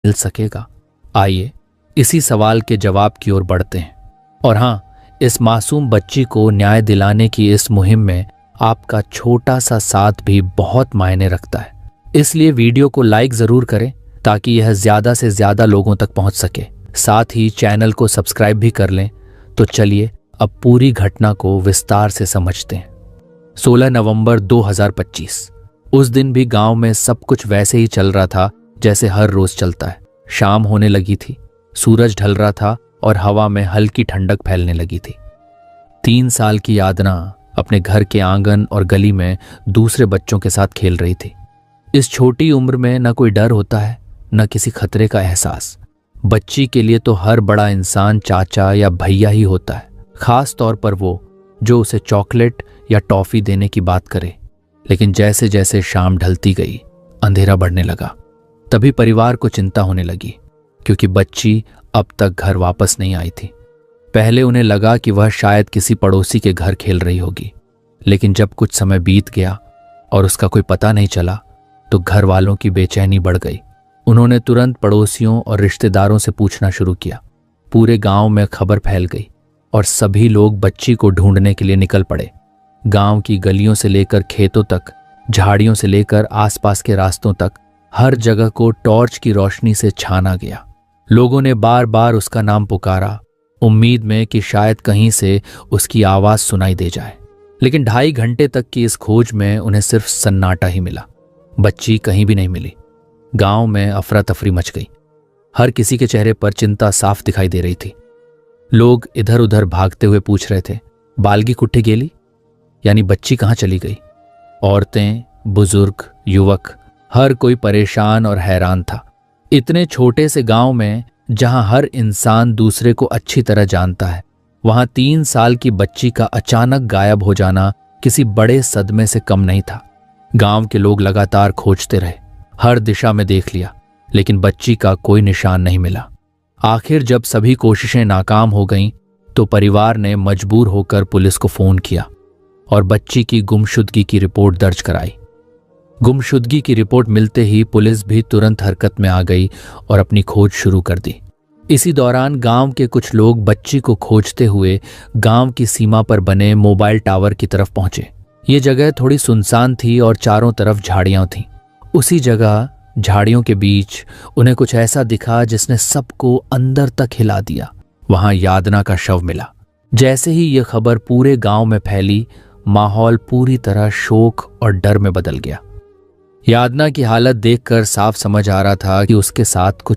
मिल सकेगा? आइए इसी सवाल के जवाब की ओर बढ़ते हैं। और हाँ, इस मासूम बच्ची को न्याय दिलाने की इस मुहिम में आपका छोटा सा साथ भी बहुत मायने रखता है। इसलिए वीडियो को लाइक जरूर करें ताकि यह ज्यादा से ज्यादा लोगों तक पहुंच सके। साथ ही चैनल को सब्सक्राइब भी कर लें। तो चलिए अब पूरी घटना को विस्तार से समझते हैं। 16 नवंबर 2025। उस दिन भी गांव में सब कुछ वैसे ही चल रहा था जैसे हर रोज चलता है। शाम होने लगी थी, सूरज ढल रहा था और हवा में हल्की ठंडक फैलने लगी थी। 3 साल की यादना अपने घर के आंगन और गली में दूसरे बच्चों के साथ खेल रही थी। इस छोटी उम्र में न कोई डर होता है, न किसी खतरे का एहसास। बच्ची के लिए तो हर बड़ा इंसान चाचा या भैया ही होता है, खास तौर पर वो जो उसे चॉकलेट या टॉफी देने की बात करे। लेकिन जैसे जैसे शाम ढलती गई, अंधेरा बढ़ने लगा। तभी परिवार को चिंता होने लगी, क्योंकि बच्ची अब तक घर वापस नहीं आई थी। पहले उन्हें लगा कि वह शायद किसी पड़ोसी के घर खेल रही होगी, लेकिन जब कुछ समय बीत गया और उसका कोई पता नहीं चला तो घर वालों की बेचैनी बढ़ गई। उन्होंने तुरंत पड़ोसियों और रिश्तेदारों से पूछना शुरू किया। पूरे गांव में खबर फैल गई और सभी लोग बच्ची को ढूंढने के लिए निकल पड़े। गांव की गलियों से लेकर खेतों तक, झाड़ियों से लेकर आसपास के रास्तों तक, हर जगह को टॉर्च की रोशनी से छाना गया। लोगों ने बार बार उसका नाम पुकारा, उम्मीद में कि शायद कहीं से उसकी आवाज सुनाई दे जाए। लेकिन 2.5 घंटे तक की इस खोज में उन्हें सिर्फ सन्नाटा ही मिला। बच्ची कहीं भी नहीं मिली। गांव में अफरा तफरी मच गई। हर किसी के चेहरे पर चिंता साफ दिखाई दे रही थी। लोग इधर उधर भागते हुए पूछ रहे थे, बालगी कुट्ठी गेली, यानी बच्ची कहाँ चली गई। औरतें, बुजुर्ग, युवक, हर कोई परेशान और हैरान था। इतने छोटे से गांव में जहां हर इंसान दूसरे को अच्छी तरह जानता है, वहां 3 साल की बच्ची का अचानक गायब हो जाना किसी बड़े सदमे से कम नहीं था। गांव के लोग लगातार खोजते रहे, हर दिशा में देख लिया, लेकिन बच्ची का कोई निशान नहीं मिला। आखिर जब सभी कोशिशें नाकाम हो गईं, तो परिवार ने मजबूर होकर पुलिस को फोन किया और बच्ची की गुमशुदगी की रिपोर्ट दर्ज कराई। गुमशुदगी की रिपोर्ट मिलते ही पुलिस भी तुरंत हरकत में आ गई और अपनी खोज शुरू कर दी। इसी दौरान गांव के कुछ लोग बच्ची को खोजते हुए गांव की सीमा पर बने मोबाइल टावर की तरफ पहुंचे। ये जगह थोड़ी सुनसान थी और चारों तरफ झाड़ियां थीं। उसी जगह झाड़ियों के बीच उन्हें कुछ ऐसा दिखा जिसने सबको अंदर तक हिला दिया। वहां यादना का शव मिला। जैसे ही यह खबर पूरे गांव में फैली, माहौल पूरी तरह शोक और डर में बदल गया। यादना की हालत देखकर साफ समझ आ रहा था कि उसके साथ कुछ